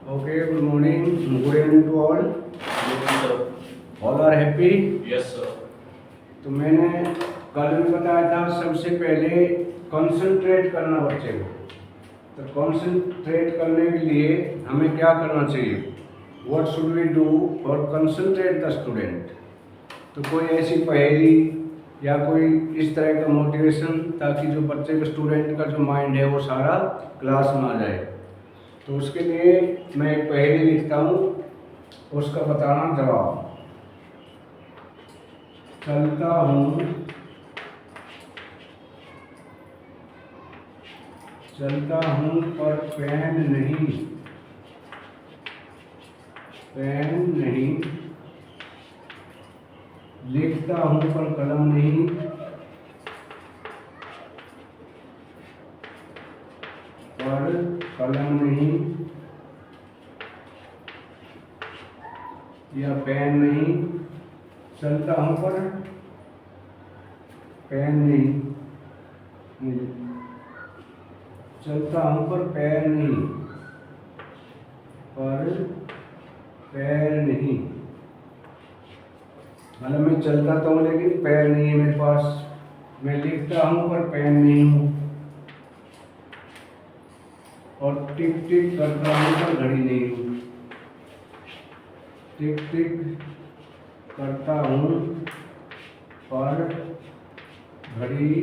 Okay, good morning. Good evening to all. Yes, sir. All are happy. Yes, sir. तो मैंने कल भी बताया था सबसे पहले कंसंट्रेट करना बच्चे को। तो कंसंट्रेट करने के लिए हमें क्या करना चाहिए? What should we do for concentrate the student? तो कोई ऐसी पहेली या कोई इस तरह का मोटिवेशन ताकि जो बच्चे का स्टूडेंट का जो माइंड है वो सारा क्लास में आ जाए। तो उसके लिए मैं एक पहेली लिखता हूँ, उसका बताना जवाब। चलता हूँ पर पेन नहीं, लिखता हूँ पर कलम नहीं, या पेन नहीं। चलता हूँ पर पेन नहीं, चलता हूँ पर पैर नहीं, मतलब मैं चलता तो हूँ लेकिन पैर नहीं है मेरे पास। मैं लिखता हूँ पर पेन नहीं हूँ, और टिक टिक करता हूँ पर घड़ी नहीं हूँ। टिक टिक करता हूँ पर घड़ी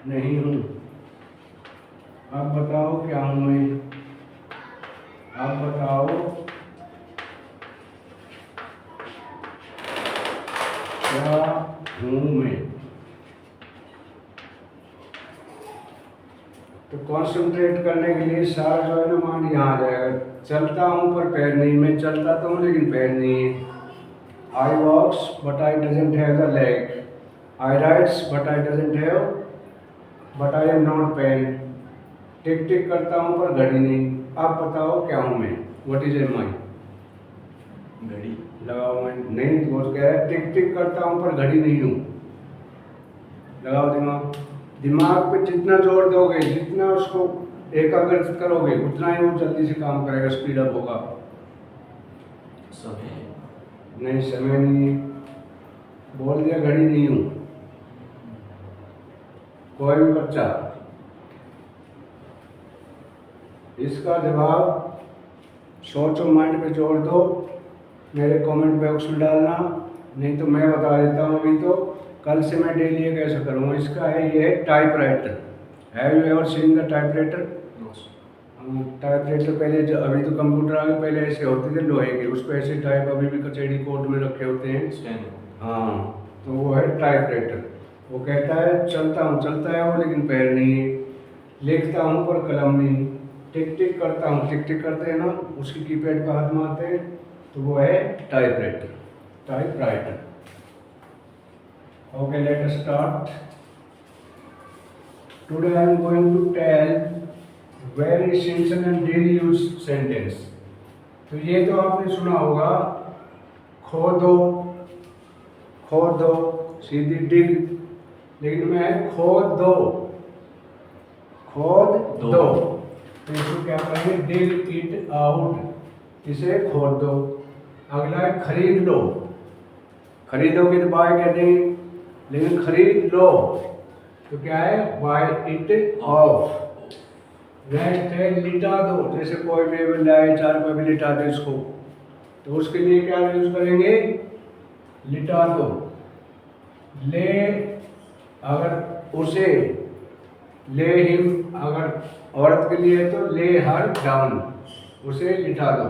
नहीं हूँ। अब बताओ क्या हूँ मैं? अब बताओ क्या हूँ मैं? तो कॉन्सेंट्रेट करने के लिए सारा जो है ना माइंड यहाँ आ जाएगा। चलता हूँ पर पैर नहीं, मैं चलता तो हूँ लेकिन पैर नहीं है। I walks but I doesn't have the leg, I writes but I doesn't have, but I am not pen. Tick tick करता हूँ पर घड़ी नहीं। आप बताओ क्या हूँ मैं? व्हाट इज एम आई? घड़ी। लगाओ मैं नहीं, वो कह रहा है टिक टिक करता हूँ पर घड़ी नहीं हूँ। लगाओ दिमाग पे जितना जोर दोगे, जितना उसको एकाग्र करोगे, उतना ही वो जल्दी से काम करेगा, स्पीड अप होगा। समय नहीं, समय नहीं है। बोल दिया घड़ी नहीं हूँ। कोई भी बच्चा इसका जवाब सोचो, माइंड पे जोड़ दो, मेरे कमेंट बॉक्स में डालना, नहीं तो मैं बता देता हूँ अभी। तो कल से मैं डेली ये कैसे करूँगा। इसका है ये typewriter. Have you ever seen the typewriter? Typewriter पहले जो, अभी तो कंप्यूटर आ गए, पहले ऐसे होते थे लोहे के, उस पर ऐसे टाइप अभी भी कचहरी कोर्ट में रखे होते हैं। हाँ, तो वो है टाइपराइटर। वो कहता है चलता है वो लेकिन पैर नहीं है, लिखता हूँ पर कलम नहीं, टिक टिक करता हूँ, टिक टिक करते हैं ना, उसकी कीपैड पर हाथ मारते हैं, तो वो है typewriter. Okay, let us start. Today I am going to tell very simple and daily use sentence. तो ये तो आपने सुना होगा, खोदो, सीधी डिग, लेकिन मैं खोद दो। तो इसको क्या कहेंगे? डिग इट आउट, इसे खोद दो। अगला है खरीद लो। खरीदोगे तो बाय कहते हैं, लेकिन खरीद लो तो क्या है? Bye it of. नेक्स्ट है लिटा दो, जैसे कोई मेबल लाए, चार पे भी लिटा दो इसको, तो उसके लिए क्या यूज करेंगे? लिटा दो। ले, अगर उसे, ले हिम, अगर औरत के लिए तो ले हर डाउन, उसे लिटा दो,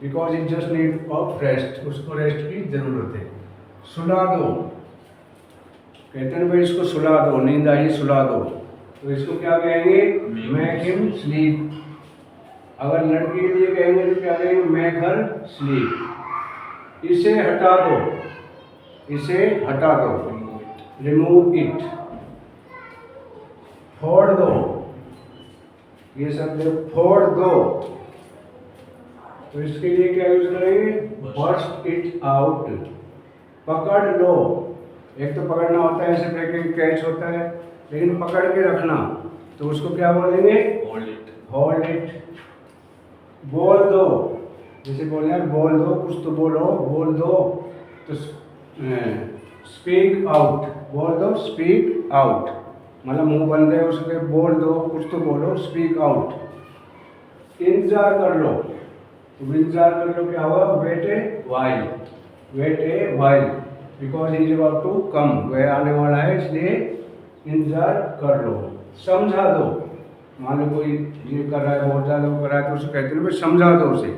because it just need of rest, उसको रेस्ट की जरूरत है। सुला दो, कहते हैं भाई इसको सुला दो, नींद आई सुला दो, तो इसको क्या कहेंगे? Make him sleep. अगर लड़की के लिए कहेंगे तो क्या कहेंगे? Make her sleep. इसे हटा दो, रिमूव इट। फोड़ दो, ये शब्द फोड़ दो, तो इसके लिए क्या यूज करेंगे? Burst it out. पकड़ लो, एक तो पकड़ना होता है, ऐसे ब्रेकिंग कैच होता है, लेकिन पकड़ के रखना, तो उसको क्या बोलेंगे? Hold it. Hold it. बोल दो, जैसे बोले यार बोल दो, कुछ तो बोलो, बोल दो, तो स्पीक आउट, बोल दो, स्पीक आउट, मतलब मुंह बंद है उसके, बोल दो, कुछ तो बोलो, स्पीक आउट। इंतजार कर लो, तो इंतजार कर लो क्या हुआ, wait a while, wait a while, because he is about to come, वह आने वाला है इसलिए इंतजार कर लो। समझा दो, मान लो कोई ये कर रहा है, बहुत ज़्यादा वो कर रहा है, तो उसे कहते हैं भाई समझा दो उसे,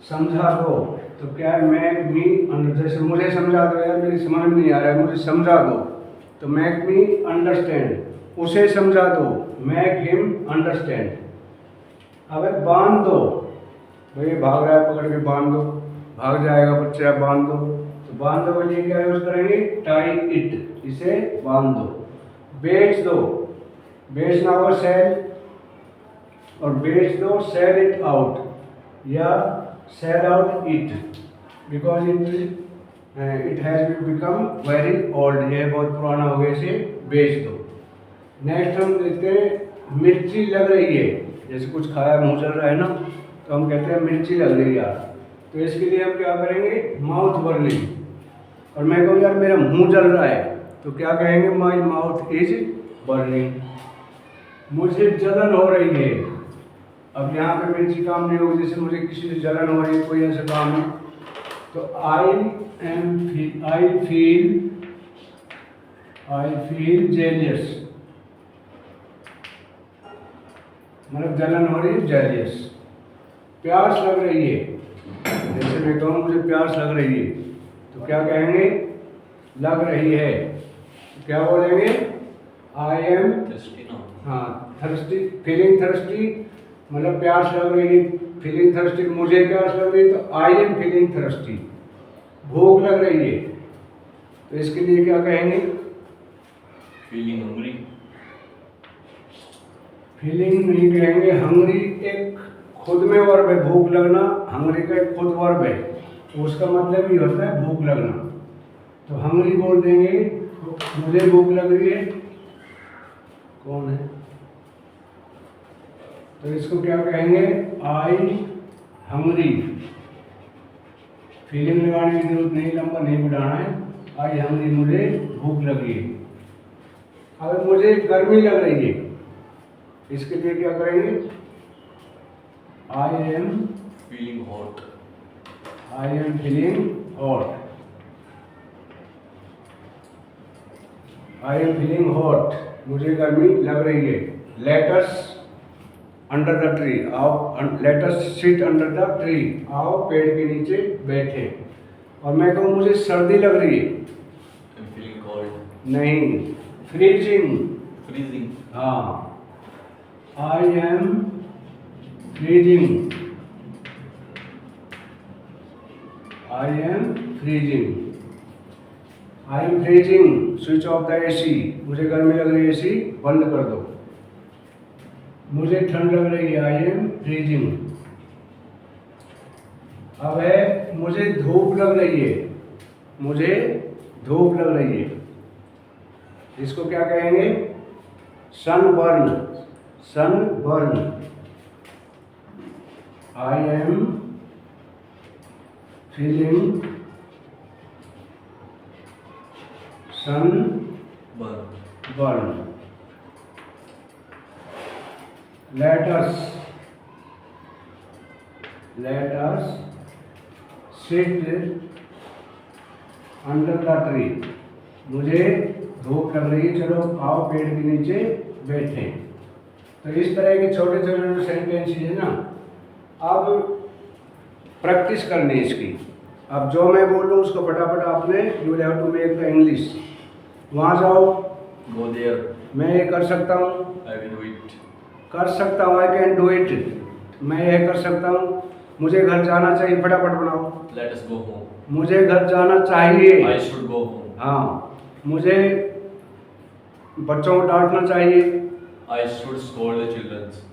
समझा दो। तो क्या है, मेक मी अंडर, जैसे मुझे समझा दो यार मेरी समझ में नहीं आ रहा है, मुझे समझा दो, तो मेक मी अंडरस्टैंड, उसे समझा दो, मेक हिम अंडरस्टैंड। अब बांध दो, भाई भाग रहा है पकड़ के बांध दो, भाग जाएगा बच्चा, बांध दो, तो बांध दो के लिए क्या यूज करेंगे, टाई इट, इसे बांध दो। बेच दो, बेचना होगा सेल, और बेच दो, सेल इट आउट, या sell out it, because it has become very old, ये बहुत पुराना हो गया, इसे बेच दो। नेक्स्ट हम देखते हैं, मिर्ची लग रही है, जैसे कुछ खाया मुंह जल रहा है ना, तो हम कहते हैं मिर्ची लग रही है यार, तो इसके लिए हम क्या करेंगे, माउथ बर्निंग। और मैं कहूँ यार मेरा मुंह जल रहा है, तो क्या कहेंगे, माई माउथ इज बर्निंग, मुझे जलन हो रही है। अब यहाँ पे मिर्ची काम नहीं होगी, जैसे मुझे किसी से जलन हो रही है, कोई ऐसा काम है, तो आई फील जेलियस, मतलब जलन हो रही है, जेलियस। प्यास लग रही है, जैसे मैं कहूँ मुझे प्यास लग रही है, तो क्या कहेंगे, लग रही है, तो क्या बोलेंगे, आई एम, हाँ, थर्स्टी, फीलिंग थर्स्टी, मतलब प्यास लग रही है, फीलिंग थर्स्टी, मुझे प्यास लग रही है, तो आई एम फीलिंग थर्स्टी। भूख लग रही है, तो इसके लिए क्या कहेंगे, फीलिंग हंग्री, फीलिंग नहीं कहेंगे, हंग्री एक खुद में वर्ब है, भूख लगना हंग्री का एक खुद वर्ब है, तो उसका मतलब ही होता है भूख लगना, तो हंग्री बोल देंगे, मुझे भूख लग रही है, कौन है, तो इसको क्या कहेंगे, आई हंग्री, फीलिंग लगाने की जरूरत नहीं, लंबा नहीं बढ़ाना है, आई हंग्री, मुझे भूख लग रही है। अब मुझे गर्मी लग रही है, इसके लिए क्या करेंगे, I am feeling hot, I am feeling hot, I am feeling hot, मुझे गर्मी लग रही है। Let us under the tree, आओ, let us sit under the tree, आओ पेड़ के नीचे बैठे। और मैं कहूँ मुझे सर्दी लग रही है, आई एम फीलिंग कोल्ड, नहीं, फ्रीजिंग, फ्रीजिंग, हाँ, I am freezing, I am freezing, I am freezing, switch off the AC, मुझे गर्मी लग रही है, एसी बंद कर दो। मुझे ठंड लग रही है, आई एम फ्रीजिंग। अब है, मुझे धूप लग रही है, मुझे धूप लग रही है, इसको क्या कहेंगे, sunburn, sunburn, I am feeling sunburn. Let us sit under the tree, मुझे धूप लग रही है, चलो आओ पेड़ के नीचे बैठे। तो इस तरह के छोटे छोटे जो सेंटेंसेस है ना, अब प्रैक्टिस करनी है इसकी। अब जो मैं बोल रहा हूँ उसको फटाफट आपने, you will have to make the English. वहाँ जाओ, गो देयर, मैं ये कर सकता हूँ, आई विल डू इट, कर सकता हूँ, आई कैन डू इट, मैं यह कर सकता हूँ, मुझे घर जाना चाहिए, फटाफट बनाओ, लेट अस गो होम, मुझे घर जाना चाहिए, आई शुड गो होम, हाँ, मुझे बच्चों को डांटना चाहिए, I should scold the childrens,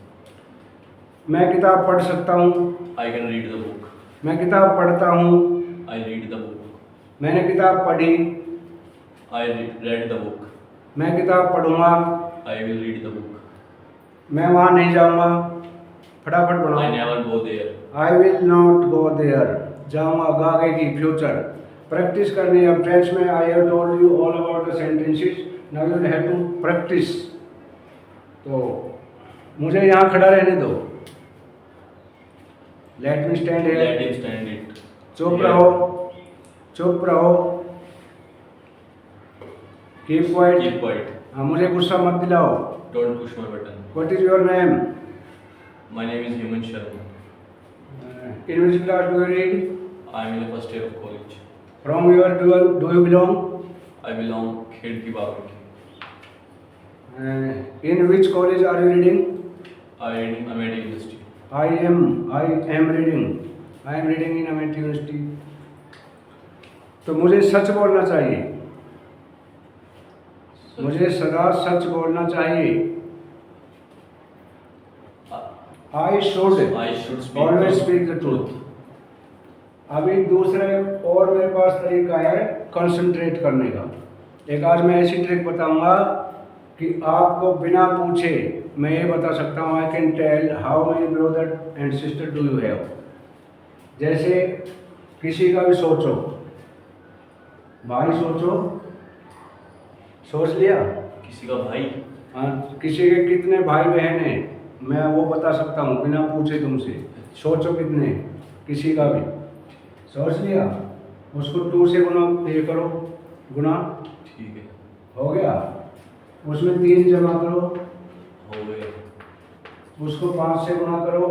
मैं किताब पढ़ सकता हूँ, I can read the book, मैं किताब पढ़ता हूँ, आई रीड द बुक, मैंने किताब पढ़ी, आई रेड द बुक, मैं किताब पढ़ूंगा, I will read the book, मैं वहाँ नहीं जाऊँगा, फटाफट I बनाओ। never go there. I will not go there, जाऊंगा आगे की फ्यूचर। प्रैक्टिस करनी है। अब टेंस में I have told you all about the sentences, now you have to practise. तो मुझे यहाँ खड़ा रहने दो। Let me stand Let here. him stand it. चुप Here. रहो, चुप रहो, कीप Keep क्वाइट। quiet. हाँ, मुझे गुस्सा मत दिलाओ। Don't push my button. What is your name? My name is Hemant Sharma. In which class do you read? I am in the first year of college. From your do you belong? I belong Khedki Babanki. In which college are you reading? I read in Amity University. I am reading in Amity University। तो मुझे सच बोलना चाहिए, मुझे सदा सच बोलना चाहिए। I should I should speak always the speak the truth। अभी दूसरे और मेरे पास तरीका है कंसंट्रेट करने का। एक आज मैं ऐसी ट्रिक बताऊंगा कि आपको बिना पूछे मैं ये बता सकता हूँ। I can tell how many brother and sister do you have. जैसे किसी का भी सोचो, भाई सोचो, सोच लिया? किसी का भाई। हाँ, किसी के कितने भाई बहन हैं मैं वो बता सकता हूँ बिना पूछे तुमसे। सोचो कितने, किसी का भी सोच लिया, उसको 2 से गुना ये करो, गुना ठीक है। हो गया। उसमें 3 जमा करो, हो गया। उसको 5 से गुना करो,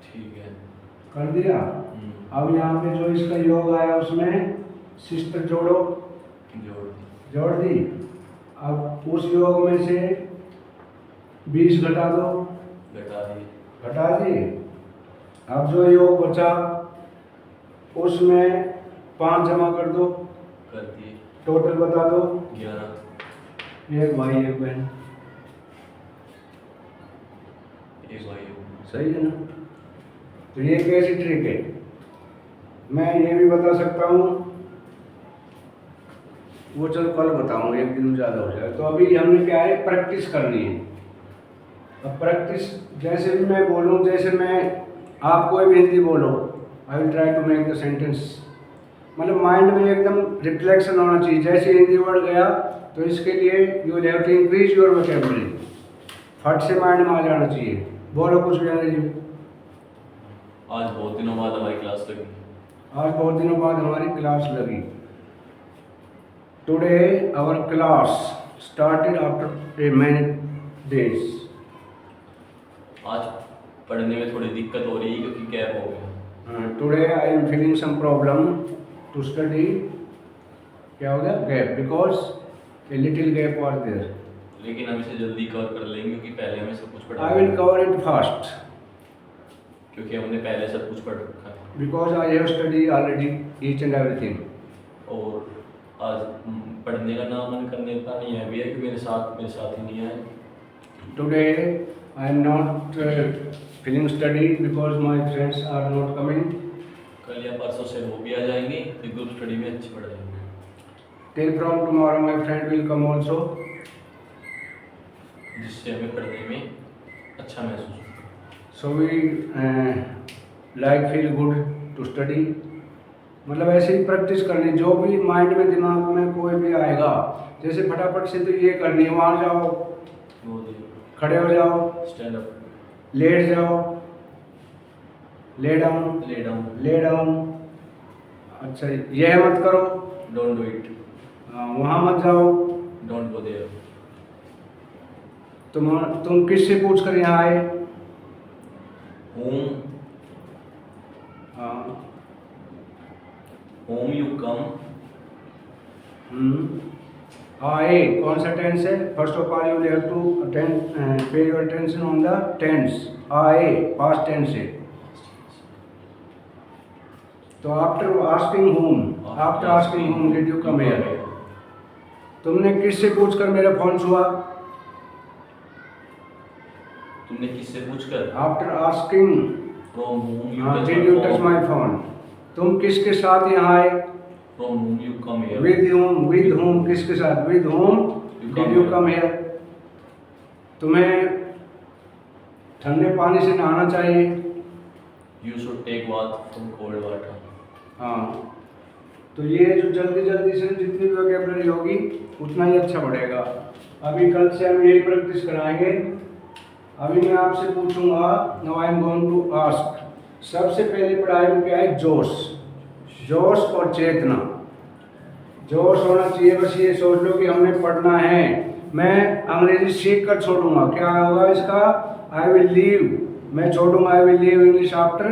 ठीक है। कर दिया। अब यहाँ पे जो इसका योग आया उसमें सिस्टर जोड़ो, जोड़ दी। जोड़ दी। अब उस योग में से 20 घटा दो, घटा दी। घटा दी। अब जो योग बचा उसमें 5 जमा कर दो, कर दिए। टोटल बता दो। 11। एक भाई एक बहन, एक भाई। सही है ना? तो ये कैसी ट्रिक है? मैं ये भी बता सकता हूँ, वो चलो कल बताऊँ, एक दिन में ज़्यादा हो जाए। तो अभी हमने क्या है, प्रैक्टिस करनी है। अब प्रैक्टिस जैसे भी मैं बोलूँ, जैसे मैं आप कोई भी हिंदी बोलो, I will try to make the sentence, मतलब माइंड में एकदम रिफ्लेक्शन होना चाहिए। जैसे हिंदी वर्ड गया तो इसके लिए you will have to increase your vocabulary. फट से माइंड में आ जाना चाहिए। बोलो कुछ भी अंग्रेजी में। आज बहुत दिनों बाद हमारी क्लास लगी। आज बहुत दिनों बाद हमारी क्लास लगी। Today our class started after a many days. आज पढ़ने में थोड़ी दिक्कत हो रही है क्योंकि गैप हो गया। Today I am feeling some problem to study. क्या हो गया? Gap, because a little gap was there. लेकिन हम इसे जल्दी कवर कर लेंगे क्योंकि पहले हमें सब कुछ पढ़ा I will cover it fast क्योंकि हमने पहले सब कुछ पढ़ रखा है। Because I have study already each and everything. और आज पढ़ने का ना मन करने का नहीं है भी है कि मेरे साथ ही नहीं आए। Today I am not feeling study because my friends are not coming. कल या परसों से वो भी आ जाएंगे तो ग्रुप स्टडी में अच्छे पढ़ जाएंगे। Till from tomorrow my friend will come also, जिससे हमें पढ़ने में अच्छा महसूस होगा। So we like feel good to study. मतलब ऐसे ही प्रैक्टिस करनी, जो भी माइंड में दिमाग में कोई भी आएगा, जैसे फटाफट से तो ये करनी है, वहाँ जाओ, वो खड़े हो जाओ, स्टैंड अप, लेट जाओ, lay down, lay down, lay down. अच्छा, यह मत करो, डोंट डू इट, वहाँ मत जाओ। Don't go there. तुम किससे पूछ कर यहाँ आए? Whom you come. आए कौन सा टेंस है? First of all you have to pay your attention on the tense. आए पास्ट टेंस है। तो after asking whom did you come here. तुमने किससे पूछकर मेरा फोन छुआ? तुमने किससे पूछकर? After asking from whom did you touch my phone. तुम किसके साथ यहाँ आए? From home you come here. With home किसके साथ? With home did you come here. तुम्हें ठंडे पानी से नहाना चाहिए। You should take bath from cold water. हाँ, तो ये जो जल्दी जल्दी से जितनी वोकैबुलरी होगी उतना ही अच्छा बढ़ेगा। अभी कल से हम यही प्रैक्टिस कराएंगे। अभी मैं आपसे पूछूंगा, now I am going to ask. सबसे पहले पढ़ाई में क्या है? जोश, जोश और चेतना। जोश होना चाहिए, बस ये सोच लो कि हमने पढ़ना है। मैं अंग्रेजी सीख कर छोड़ूंगा, क्या होगा इसका? आई विल लीव, मैं छोड़ूंगा, I will leave English after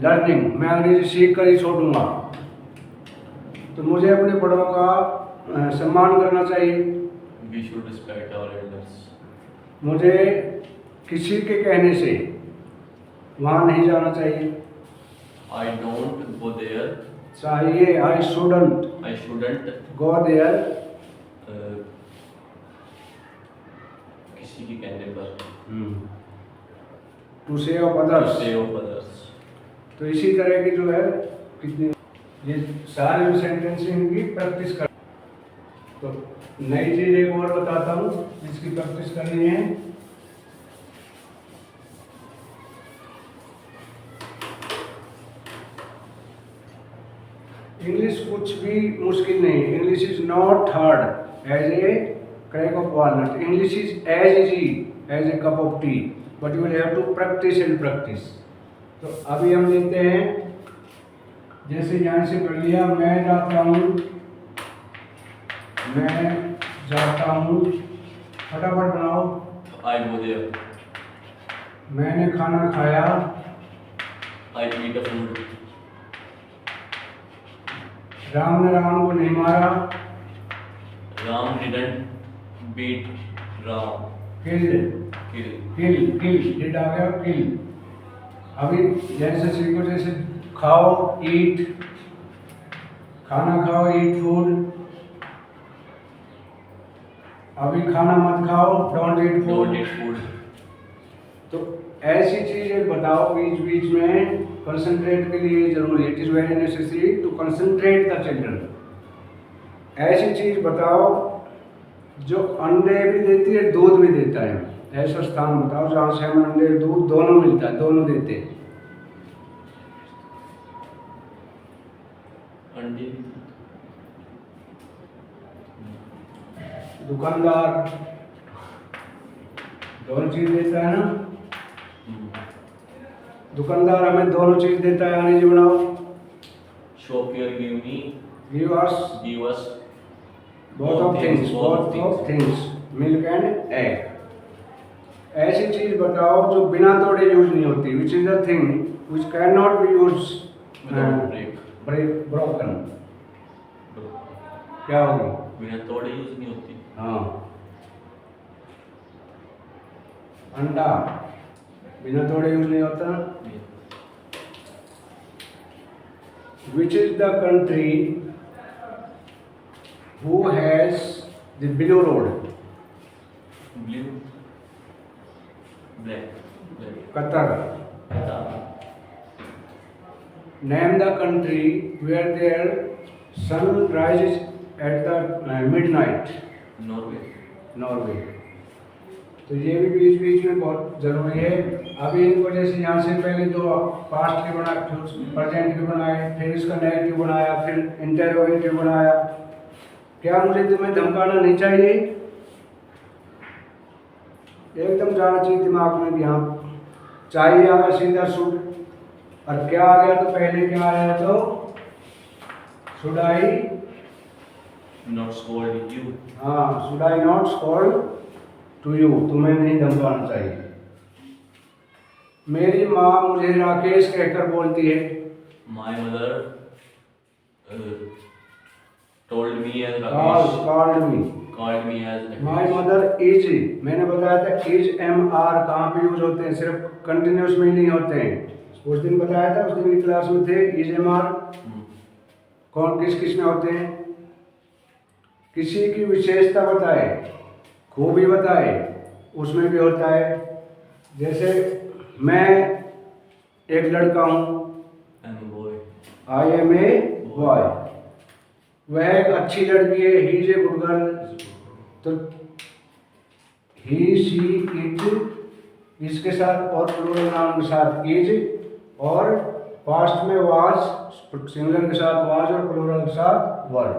learning, मैं अंग्रेजी सीख कर ही छोड़ूंगा। तो मुझे अपने बड़ों का सम्मान करना चाहिए। We should respect our elders. मुझे किसी के कहने से वहाँ नहीं जाना चाहिए। I don't go there. चाहिए, I shouldn't I shouldn't go there. किसी के कहने पर to say of others. say of others. तो इसी तरह की जो है कितनी ये सारे सेंटेंसिंग की प्रैक्टिस कर। तो नई चीज एक और बताता हूँ जिसकी प्रैक्टिस करनी है। इंग्लिश कुछ भी मुश्किल नहीं, English is not hard as a crack of walnut, English is as easy as a cup of tea, but you will have to practise and practise. तो अभी हम लेते हैं, जैसे यहाँ से पढ़ लिया, मैं जाता हूँ, मैं जाता हूँ, फटाफट बनाओ। I go there. मैंने खाना खाया, I eat a food. Ram ने रावण को नहीं मारा, Ram didn't beat Ram. Kill Kill. Kill kill did आ गया, किल। अभी जैसे सीखो, जैसे खाओ, ईट, खाना खाओ, ईट फूड। अभी खाना मत खाओ, don't eat Don't food. eat food. तो ऐसी चीजें बताओ बीच बीच में, कंसंट्रेट के लिए जरूरी है। It is very necessary to concentrate the children. ऐसी चीज बताओ जो अंडे भी देती है, दूध भी देता है। ऐसा स्थान बताओ जहाँ से हमें अंडे दूध दोनों मिलता है, दोनों देते हैं। अंडे. दुकानदार दोनों चीज देता है ना, दुकानदार हमें दोनों चीज देता है। अंग्रेजी बनाओ। Shopkeeper give us give us both of things, both of things, milk and egg। ऐसी चीज बताओ जो बिना तोड़े यूज नहीं होती, which is the thing which cannot be used without broken। क्या होगी? बिना तोड़े यूज नहीं होती. हाँ, अंडा बिना तोड़े यूज नहीं होता। Which is the country who has the below road? Blue. Black. Qatar। Name the country where their sun rises at the midnight। Norway. Norway. तो ये भी बीच बीच में बहुत जरूरी है। अभी इनको जैसे यहाँ से पहले दो पास्ट के बनाए, फिर प्रेजेंट के बनाए, फिर इसका नेगेटिव बनाया, फिर इंटरोगेटिव बनाया। क्या मुझे तुम्हें धमकाना नहीं चाहिए? एकदम जाना चाहिए दिमाग में भी। हाँ, चाहिए अगर सीधा शुड, और क्या आ गया तो पहले क्या आया? तो should I Not scold you. हाँ, should I not scold to you, तुम्हें नहीं धमकाना चाहिए। मेरी माँ मुझे राकेश कहकर बोलती है। My mother told me as Rakesh. Called me. Called me as my Rakesh. Mother is, मैंने बताया था इज एम आर कहाँ पे यूज होते हैं, सिर्फ कंटिन्यूस में ही नहीं होते हैं। उस दिन बताया था, उस दिन की क्लास में थे। इज एम आर कौन किस किस में होते हैं? किसी की विशेषता बताए, खूबी बताए, उसमें भी होता है। जैसे मैं एक लड़का हूँ, I'm a boy. I am a boy. वह एक अच्छी लड़की है, he is a good girl. तो ही सी इट इसके साथ और प्लूरल नाउन के साथ इज, और पास्ट में वाज, सिंगुलर के साथ वाज और प्लूरल के साथ वर।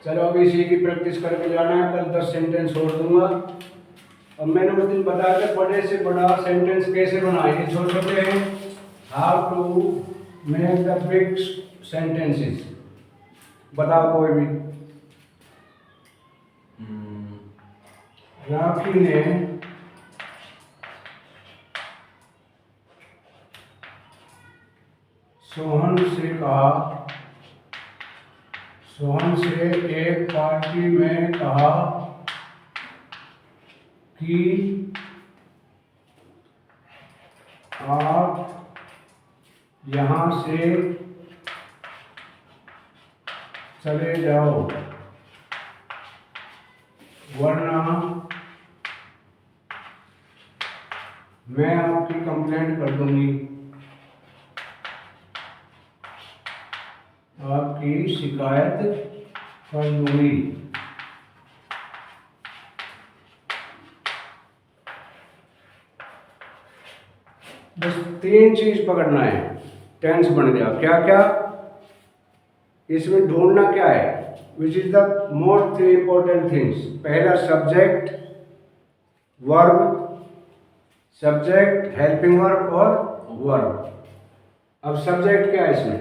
चलो अभी इसी की प्रैक्टिस करके जाना है, कल 10 सेंटेंस और दूंगा। अब मैंने उस दिन बताया था बड़े से बड़ा सेंटेंस कैसे बनाए, ये छोटे छोटे हैं। How to make the big sentences, बताओ कोई भी। राखी ने सोहन से कहा, सोहन से एक पार्टी में कहा कि आप यहाँ से चले जाओ वरना मैं आपकी कंप्लेंट कर दूंगी, आपकी शिकायत कर दूंगी। बस 3 चीज पकड़ना है, टेंस बन गया। क्या क्या इसमें ढूंढना क्या है, which is the most 3 important things. पहला subject, verb, subject, helping verb और वर्ब। अब सब्जेक्ट क्या है इसमें,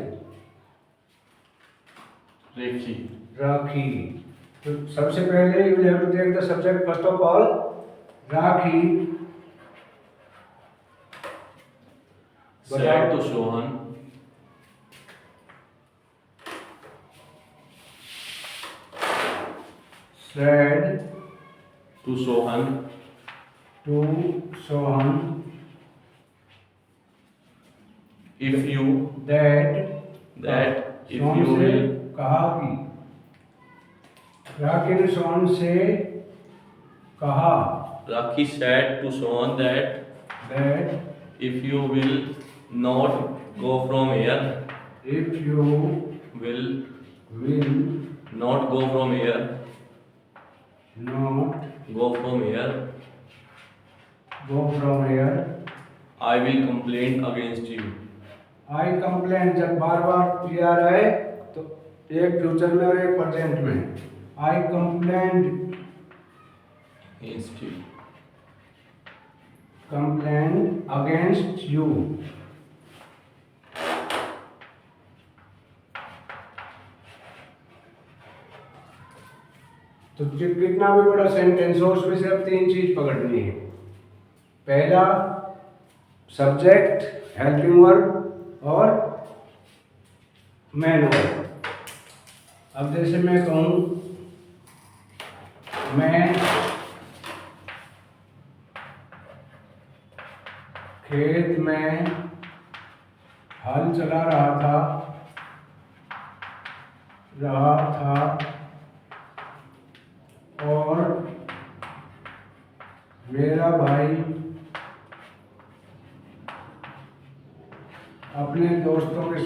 राखी। राखी। तो सबसे पहले you have to take the subject first of all, Rakhi. Said to Sohan, said to Sohan, to Sohan if you that if Sohan you से will कहा कि, राखी ने सोहन से कहा Rakhi said to Sohan that if you will not go from here, if you will will not go from here, not go from here, go from here, I will complain against you. I complain, जब बार बार ये आ रहा है तो एक future में और एक present में। I complain Against you. Complain against you. तो कितना भी बड़ा सेंटेंस हो उसमें से अब 3 चीज पकड़नी है। पहला सब्जेक्ट, हेल्पिंग वर्ब और मेन वर्ब। अब जैसे मैं कहूँ मैं खेत में हल चला रहा था और मेरा भाई अपने दोस्तों के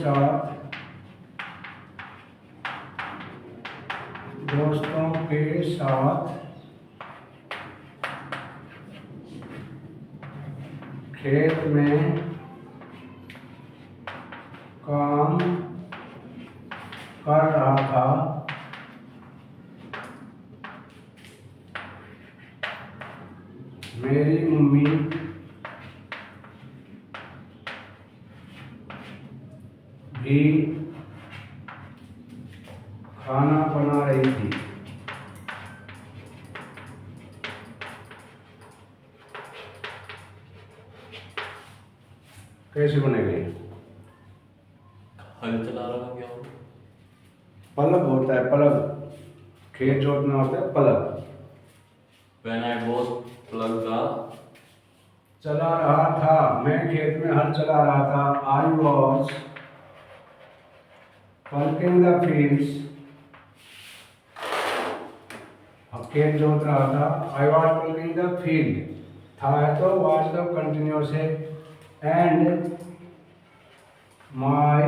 साथ खेत में काम कर रहा था। मेरी मम्मी भी खाना बना रही थी। कैसे बनेगा? हल चला रहा क्या हो? पलक होता है, पलक। खेत जोतना होता है पलक। When I was plugged the चला रहा था, मैं खेत में हल चला रहा था। I was working the fields, अब खेत जोत रहा था। I was working the field, था है तो वॉज का कंटिन्यूस है। एंड माई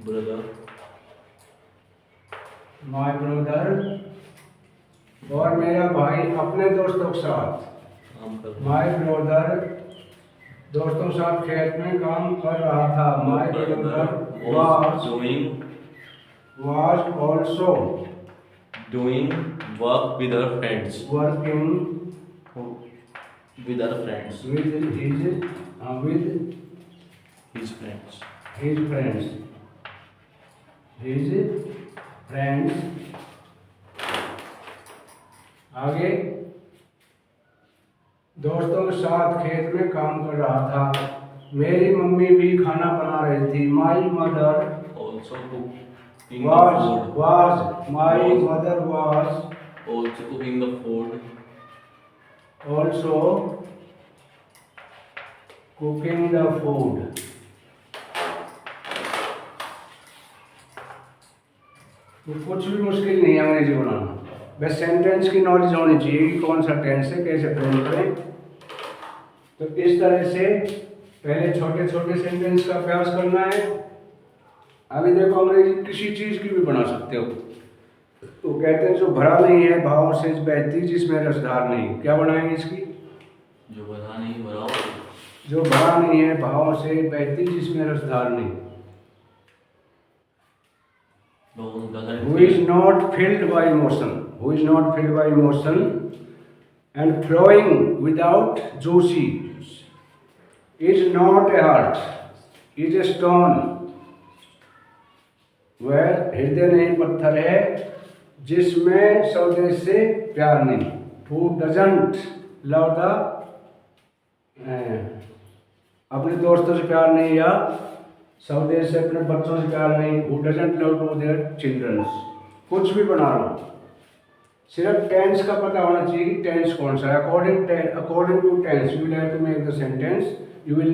ब्रदर, और मेरा भाई अपने दोस्तों के साथ काम कर माय ब्रदर दोस्तों के साथ खेत में काम कर रहा था। My brother was also doing work with her friends. Working With her friends. with His friends. his friends आगे दोस्तों के साथ खेत में काम कर रहा था। मेरी मम्मी भी खाना बना रही थी। My mother Also cooking the food. my mother was Also cooking the food. also cooking the food. तो कुछ भी मुश्किल नहीं है अंग्रेजी बनाना, बस सेंटेंस की नॉलेज होनी चाहिए कि कौन सा टेंस है, कैसे फ्रेम करें। तो इस तरह से पहले छोटे छोटे सेंटेंस का अभ्यास करना है। अभी देखो अंग्रेजी किसी चीज़ की भी बना सकते हो। तो कहते हैं जो भरा नहीं है भाव से बहती जिसमें रसधार नहीं। क्या बनाएंगे इसकी? जो भरा नहीं भरा हो। जो भरा नहीं है भाव से बहती जिसमें रसधार नहीं। Who is not filled by emotion and flowing without juicy is not a heart, is a stone where हृदय नहीं पत्थर है जिसमें स्वदेश से प्यार नहीं। Who doesn't love the अपने दोस्तों से प्यार नहीं या स्वदेश से अपने बच्चों से प्यार नहीं। Who doesn't love to their children। कुछ भी बना लो, सिर्फ टेंस का पता होना चाहिए कि टेंस कौन सा है। According to tense you will have to make the sentence, you will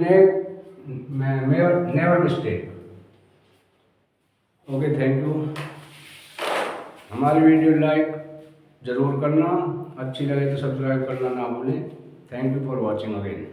never mistake. Okay, thank you. हमारी वीडियो लाइक ज़रूर करना, अच्छी लगे तो सब्सक्राइब करना ना भूलें। Thank you for watching again.